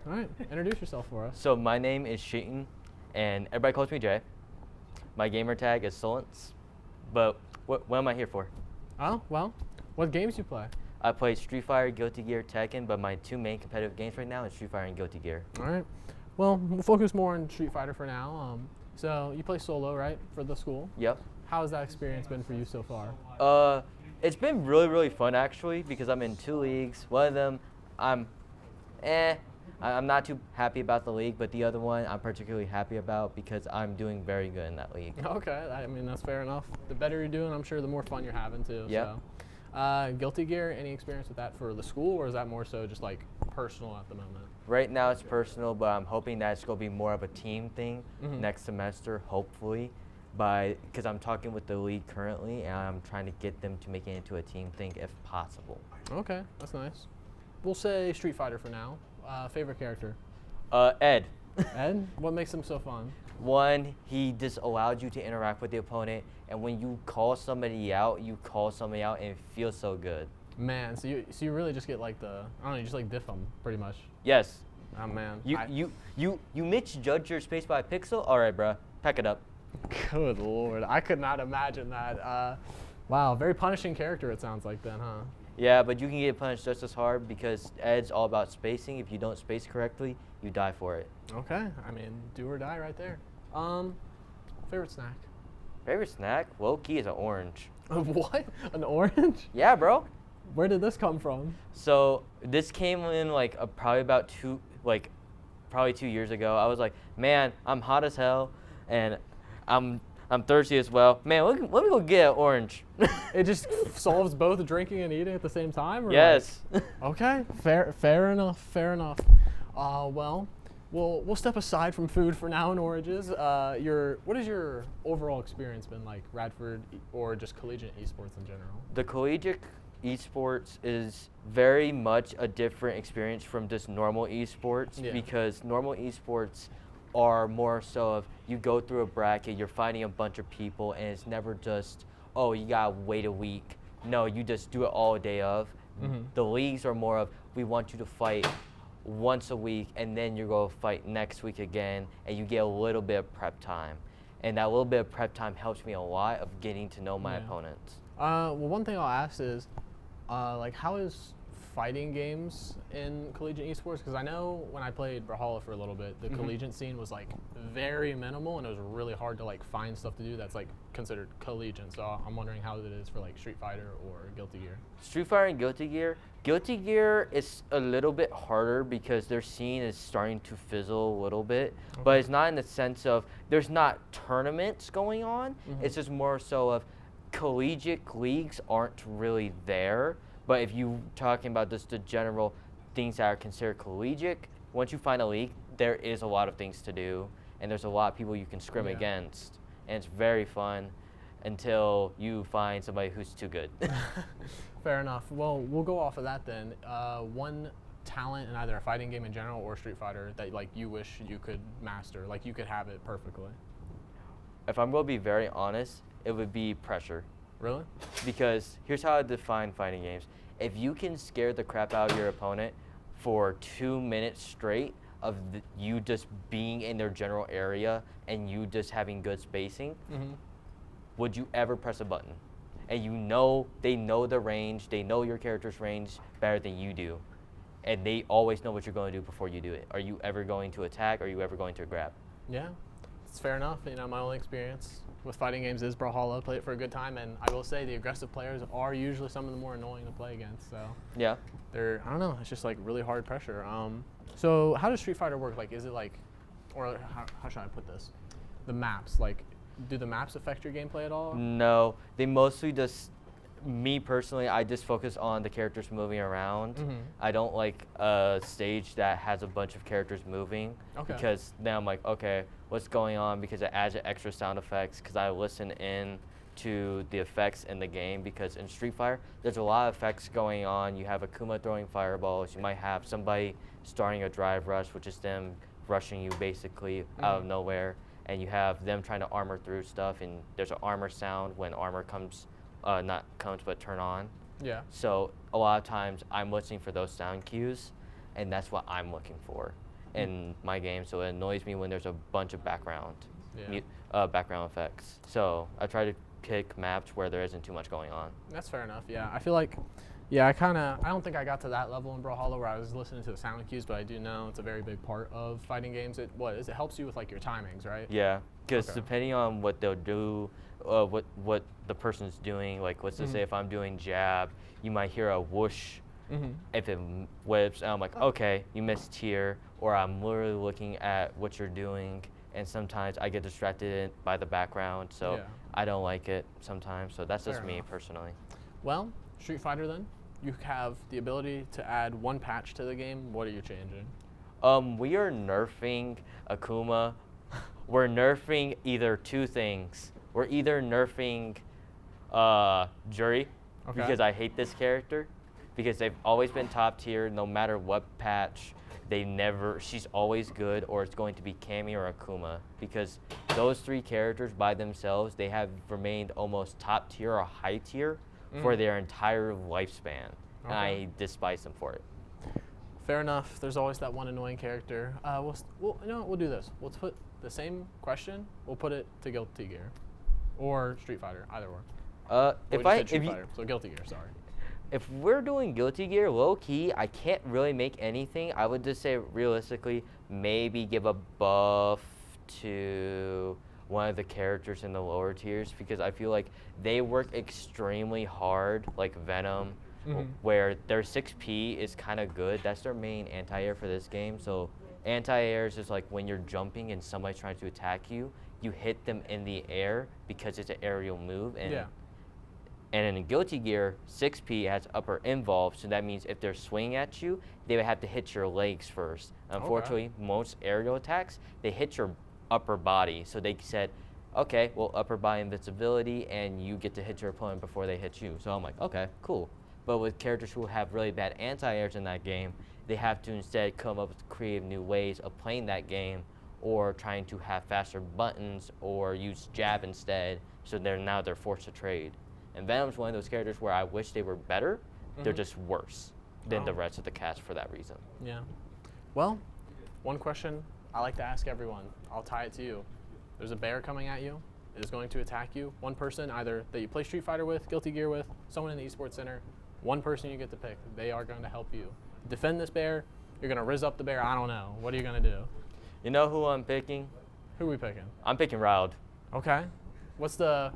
All right, introduce yourself for us. So my name is Sheaton, and everybody calls me Jay. My gamer tag is Solence, but what am I here for? Oh, well, what games you play? I play Street Fighter, Guilty Gear, Tekken, but my two main competitive games right now is Street Fighter and Guilty Gear. All right. Well, we'll focus more on Street Fighter for now. So you play solo, right, for the school? Yep. How has that experience been for you so far? It's been really fun actually because I'm in 2 leagues. One of them, I'm not too happy about the league, but the other one I'm particularly happy about because I'm doing very good in that league. Okay, I mean, that's fair enough. The better you're doing, I'm sure the more fun you're having too. Yep. So. Guilty Gear, any experience with that for the school, or is that more so just like personal at the moment? Right now it's personal, but I'm hoping that it's going to be more of a team thing next semester, hopefully. Because I'm talking with the league currently, and I'm trying to get them to make it into a team thing if possible. Okay, that's nice. We'll say Street Fighter for now. Favorite character? Ed. Ed? What makes him so fun? One, he just allowed you to interact with the opponent, and when you call somebody out, and it feels so good. Man, so you really just get like I don't know, you just like diff them pretty much. Yes. Oh man. You misjudge your space by a pixel? All right, bruh, pack it up. Good lord, I could not imagine that. Wow, very punishing character it sounds like then, huh? Yeah, but you can get punished just as hard because Ed's all about spacing. If you don't space correctly, you die for it. Okay, I mean, do or die right there. Favorite snack? Favorite snack? Low-key is an orange. What? An orange? Yeah, bro. Where did this come from? So this came in like probably 2 years ago. I was like, man, I'm hot as hell, and I'm thirsty as well. Man, let me go get an orange. It just solves both drinking and eating at the same time? Or yes. Like, okay, fair enough, fair enough. Well, we'll step aside from food for now and oranges. What has your overall experience been like, Radford, or just collegiate esports in general? The collegiate esports is very much a different experience from just normal esports because normal esports are more so of you go through a bracket, you're fighting a bunch of people, and it's never just, oh, you gotta wait a week. No, you just do it all day of. The leagues are more of, we want you to fight once a week, and then you go fight next week again, and you get a little bit of prep time. And that little bit of prep time helps me a lot of getting to know my opponents. Well, one thing I'll ask is, how is fighting games in collegiate esports? Because I know when I played Brawlhalla for a little bit, the collegiate scene was like very minimal, and it was really hard to like find stuff to do that's like considered collegiate. So I'm wondering how it is for like Street Fighter or Guilty Gear. Street Fighter and Guilty Gear. Guilty Gear is a little bit harder because their scene is starting to fizzle a little bit, but it's not in the sense of there's not tournaments going on. It's just more so of collegiate leagues aren't really there. But if you're talking about just the general things that are considered collegiate, once you find a league, there is a lot of things to do, and there's a lot of people you can scrim against, and it's very fun until you find somebody who's too good. Fair enough. Well, we'll go off of that then. One talent in either a fighting game in general or Street Fighter that like you wish you could master, like you could have it perfectly. If I'm going to be very honest, it would be pressure. Really? Because here's how I define fighting games. If you can scare the crap out of your opponent for 2 minutes straight of you just being in their general area and you just having good spacing, would you ever press a button? And they know the range, they know your character's range better than you do. And they always know what you're going to do before you do it. Are you ever going to attack? Or are you ever going to grab? Yeah, it's fair enough. You know, my only experience with fighting games is Brawlhalla. Play it for a good time, and I will say the aggressive players are usually some of the more annoying to play against. So yeah, I don't know. It's just like really hard pressure. So how does Street Fighter work? Like, is it like, or how should I put this? The maps, like, do the maps affect your gameplay at all? No, they mostly just. Me personally, I just focus on the characters moving around. I don't like a stage that has a bunch of characters moving because then I'm like, okay, what's going on? Because it adds extra sound effects because I listen in to the effects in the game because in Street Fighter, there's a lot of effects going on. You have Akuma throwing fireballs. You might have somebody starting a drive rush, which is them rushing you basically out of nowhere. And you have them trying to armor through stuff, and there's an armor sound when armor comes but turn on. Yeah. So a lot of times I'm listening for those sound cues, and that's what I'm looking for. in my game, so it annoys me when there's a bunch of background effects. So I try to pick maps where there isn't too much going on. That's fair enough. Yeah, I feel like, I don't think I got to that level in Brawlhalla where I was listening to the sound cues, but I do know it's a very big part of fighting games. It helps you with like your timings, right? Yeah, because depending on what they'll do, what the person's doing, like let's just say if I'm doing jab, you might hear a whoosh. If it whips, and I'm like, okay, you missed here, or I'm literally looking at what you're doing, and sometimes I get distracted by the background, so I don't like it sometimes. So that's just me personally. Well, Street Fighter then, you have the ability to add one patch to the game. What are you changing? We are nerfing Akuma. We're nerfing either two things. We're either nerfing Juri, because I hate this character, because they've always been top tier no matter what patch. She's always good, or it's going to be Cammy or Akuma, because those three characters by themselves, they have remained almost top tier or high tier for their entire lifespan, and I despise them for it. Fair enough. There's always that one annoying character. We'll do this. We'll put the same question. We'll put it to Guilty Gear, or Street Fighter, either or. So Guilty Gear, sorry. If we're doing Guilty Gear, low-key, I can't really make anything. I would just say, realistically, maybe give a buff to one of the characters in the lower tiers, because I feel like they work extremely hard, like Venom, where their 6P is kind of good. That's their main anti-air for this game. So anti-air is just like when you're jumping and somebody's trying to attack you, you hit them in the air because it's an aerial move. And in Guilty Gear, 6P has upper involved, so that means if they're swinging at you, they would have to hit your legs first. Unfortunately, most aerial attacks, they hit your upper body. So they said, okay, well, upper body invincibility, and you get to hit your opponent before they hit you. So I'm like, okay, cool. But with characters who have really bad anti-airs in that game, they have to instead come up with creative new ways of playing that game, or trying to have faster buttons, or use jab instead, so now they're forced to trade. And Venom's one of those characters where I wish they were better. They're just worse than the rest of the cast for that reason. Yeah. Well, one question I like to ask everyone. I'll tie it to you. There's a bear coming at you. It is going to attack you. One person, either that you play Street Fighter with, Guilty Gear with, someone in the Esports Center. One person you get to pick. They are going to help you defend this bear. You're going to riz up the bear. I don't know. What are you going to do? You know who I'm picking? Who are we picking? I'm picking Raud. Okay. What's the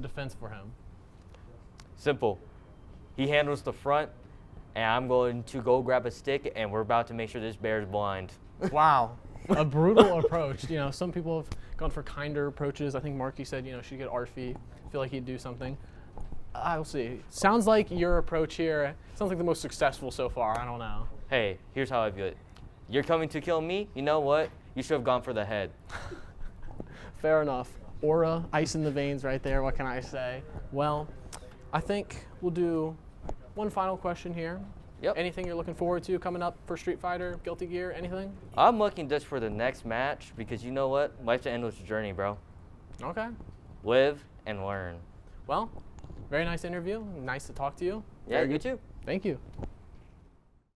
defense for him? Simple. He handles the front, and I'm going to go grab a stick, and we're about to make sure this bear is blind. Wow. A brutal approach. Some people have gone for kinder approaches. I think Marky said, she'd get Arfie. I feel like he'd do something. I'll see. Sounds like your approach here sounds like the most successful so far. I don't know. Hey, here's how I view it. You're coming to kill me? You know what? You should have gone for the head. Fair enough. Aura, ice in the veins right there. What can I say? Well, I think we'll do one final question here. Yep. Anything you're looking forward to coming up for Street Fighter, Guilty Gear, anything? I'm looking just for the next match, because you know what? Life's an endless journey, bro. Okay. Live and learn. Well, very nice interview. Nice to talk to you. Yeah, you too. Thank you.